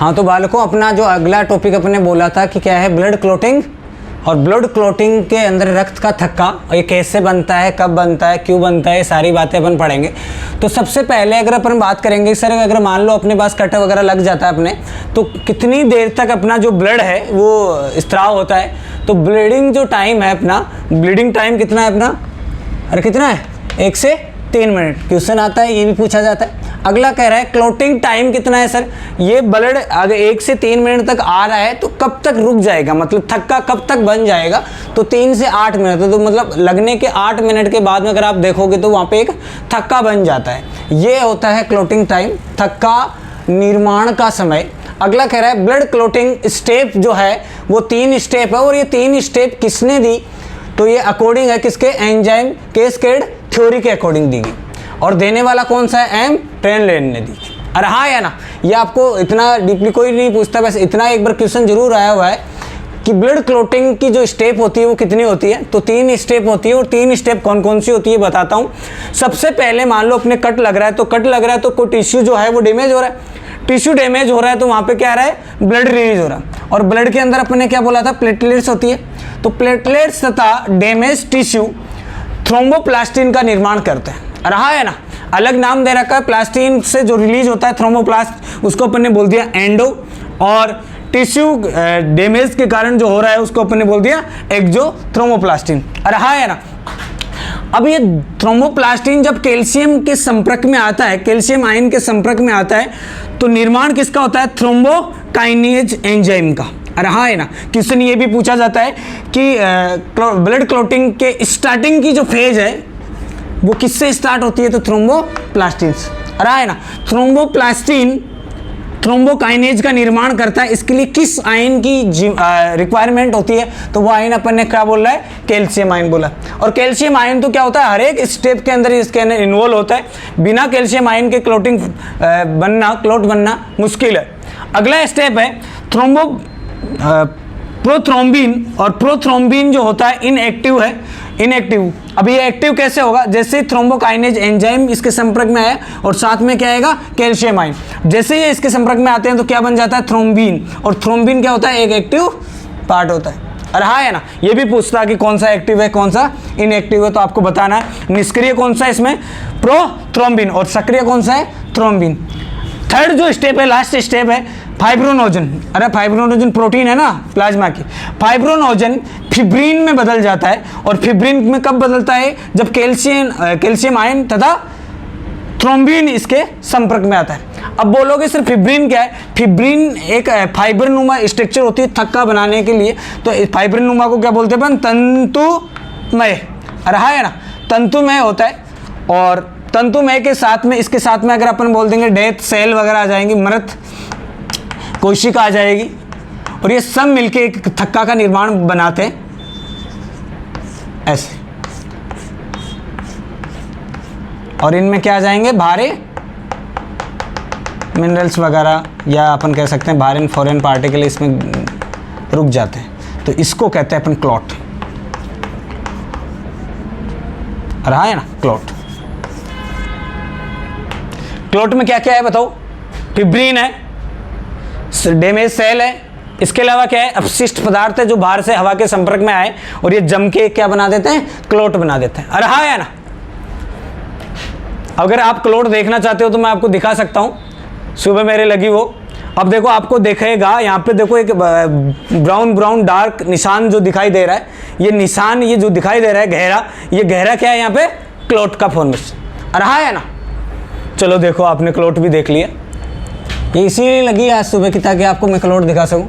हाँ तो बालकों, अपना जो अगला टॉपिक अपने बोला था कि क्या है, ब्लड क्लॉटिंग। और ब्लड क्लॉटिंग के अंदर रक्त का थक्का, ये कैसे बनता है, कब बनता है, क्यों बनता है, सारी बातें अपन पढ़ेंगे। तो सबसे पहले अगर अपन बात करेंगे सर, अगर मान लो अपने पास कट वगैरह लग जाता है अपने, तो कितनी देर तक अपना जो ब्लड है वो स्त्राव होता है। तो ब्लीडिंग जो टाइम है अपना, ब्लीडिंग टाइम कितना है अपना, अरे कितना है, 1 से 3 मिनट। क्वेश्चन आता है, ये भी पूछा जाता है। अगला कह रहा है क्लॉटिंग टाइम कितना है सर, ये ब्लड अगर 1 से 3 मिनट तक आ रहा है तो कब तक रुक जाएगा, मतलब थक्का कब तक बन जाएगा, तो 3 से 8 मिनट। तो मतलब लगने के 8 मिनट के बाद में अगर आप देखोगे तो वहाँ पे एक थक्का बन जाता है। ये होता है क्लॉटिंग टाइम, थक्का निर्माण का समय। अगला कह रहा है ब्लड क्लॉटिंग स्टेप जो है वो 3 स्टेप है, और ये 3 स्टेप किसने दी, तो ये अकॉर्डिंग है किसके, एंजाइम कैस्केड थ्योरी के अकॉर्डिंग दी गई। और देने वाला कौन सा है, एम ट्रेनलेन ने दी। अरे हाँ या ना, ये आपको इतना डीपली कोई नहीं पूछता, बस इतना एक बार क्वेश्चन जरूर आया हुआ है कि ब्लड क्लॉटिंग की जो स्टेप होती है वो कितनी होती है, तो 3 स्टेप होती है। और 3 स्टेप कौन कौन सी होती है बताता हूँ। सबसे पहले मान लो अपने कट लग रहा है, तो कट लग रहा है तो कोई टिश्यू जो है वो डैमेज हो रहा है, टिश्यू डैमेज हो रहा है तो वहाँ पे क्या आ रहा है, ब्लड रिलीज हो रहा है। और ब्लड के अंदर अपने क्या बोला था, प्लेटलेट्स होती है। तो प्लेटलेट्स तथा डैमेज टिश्यू थ्रोम्बोप्लास्टिन का निर्माण करते हैं। रहा है ना, अलग नाम दे रखा है, प्लास्टिन से जो रिलीज होता है थ्रोम्बोप्लास्ट, उसको अपन ने बोल दिया एंडो। और टिश्यू डैमेज के कारण जो हो रहा है उसको अपन ने बोल दिया एक्जो थ्रोम्बोप्लास्टिन। रहा है ना। अब ये थ्रोम्बोप्लास्टिन जब कैल्शियम के संपर्क में आता है, कैल्शियम आयन के संपर्क में आता है, तो निर्माण किसका होता है, थ्रोम्बोकाइनेज एंजाइम का। रहा है ना। क्वेश्चन ये भी पूछा जाता है कि ब्लड क्लॉटिंग के स्टार्टिंग की जो फेज है वो किससे स्टार्ट होती है, तो थ्रोम्बोप्लास्टिन से। रहा है ना। थ्रोम्बोप्लास्टिन थ्रोम्बोकाइनेज का निर्माण करता है, इसके लिए किस आयन की रिक्वायरमेंट होती है, तो वो आयन अपन ने क्या बोला है, कैल्शियम आयन बोला। और कैल्शियम आयन तो क्या होता है, हर एक स्टेप के अंदर इसके अंदर इन्वॉल्व होता है। बिना कैल्शियम आयन के क्लॉट बनना मुश्किल है। अगला स्टेप है प्रोथ्रोम्बिन। और प्रोथ्रोम्बिन जो होता है इनएक्टिव है, इनएक्टिव। अब ये एक्टिव कैसे होगा, जैसे थ्रोम्बोकाइनेज एंजाइम इसके संपर्क में आया और साथ में क्या आएगा, कैल्शियम आयन। जैसे ये इसके संपर्क में आते हैं तो क्या बन जाता है, थ्रोम्बिन। और थ्रोम्बिन क्या होता है, एक एक्टिव पार्ट होता है। अरे हाँ है ना। ये भी पूछता है कि कौन सा एक्टिव है कौन सा इनएक्टिव है, तो आपको बताना है। निष्क्रिय कौन सा है इसमें, प्रोथ्रोम्बिन, और सक्रिय कौन सा है, थ्रोम्बिन। थर्ड जो स्टेप है, लास्ट स्टेप है फाइब्रोनोजन। अरे फाइब्रोनोजन प्रोटीन है ना प्लाज्मा की, फाइब्रोनोजन फिब्रिन में बदल जाता है। और फिब्रिन में कब बदलता है, जब कैल्शियम आयन तथा थ्रोम्बिन इसके संपर्क में आता है। अब बोलोगे सर फिब्रिन क्या है, फिब्रिन एक फाइबरनुमा स्ट्रक्चर होती है थक्का बनाने के लिए। तो फाइबरनुमा को क्या बोलते हैं, तंतुमय। रहा है ना, तंतुमय होता है। और तंतुमय के साथ में, इसके साथ में अगर अपन बोल देंगे डेथ सेल वगैरह आ जाएंगी, मृत कोशिका आ जाएगी, और ये सब मिलके एक थक्का का निर्माण बनाते हैं ऐसे। और इनमें क्या आ जाएंगे, भारे मिनरल्स वगैरह, या अपन कह सकते हैं भारे फॉरेन पार्टिकल इसमें रुक जाते हैं। तो इसको कहते हैं अपन क्लॉट। रहा है ना, क्लॉट। क्लॉट में क्या क्या है बताओ, फिब्रिन है, डैमेज सेल है, इसके अलावा क्या है, अपशिष्ट पदार्थ है जो बाहर से हवा के संपर्क में आए और ये जम के क्या बना देते हैं, क्लॉट बना देते हैं। अरे हाँ है ना। अगर आप क्लॉट देखना चाहते हो तो मैं आपको दिखा सकता हूँ, सुबह मेरे लगी वो। अब देखो आपको दिखेगा यहाँ पे, देखो एक ब्राउन डार्क निशान जो दिखाई दे रहा है, ये निशान ये जो दिखाई दे रहा है गहरा, ये गहरा क्या है यहाँ पे, क्लॉट का फॉर्मेशन। अरे हाँ है ना। चलो देखो आपने क्लॉट भी देख लिया, ये इसीलिए लगी आज सुबह की ताकि आपको मैं क्लॉट दिखा सकूं।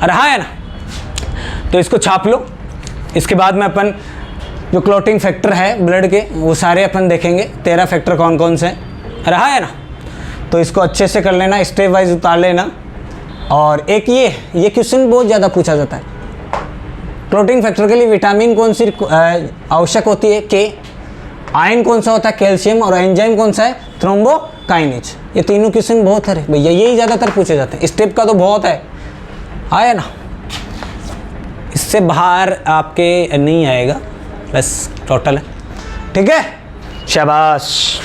रहा है ना। तो इसको छाप लो। इसके बाद में अपन जो क्लॉटिंग फैक्टर है ब्लड के वो सारे अपन देखेंगे, 13 फैक्टर कौन कौन से रहा है ना। तो इसको अच्छे से कर लेना, स्टेप वाइज उतार लेना। और एक ये क्वेश्चन बहुत ज़्यादा पूछा जाता है, क्लॉटिंग फैक्टर के लिए विटामिन कौन सी आवश्यक होती है, के। आयन कौन सा होता है, कैल्शियम। और एंजाइम कौन सा है, थ्रोम्बोकाइनेज। ये तीनों क्वेश्चन बहुत है भैया, यही ज़्यादातर पूछे जाते हैं। स्टेप का तो बहुत है, आया ना, इससे बाहर आपके नहीं आएगा, बस टोटल है। ठीक है, शाबाश।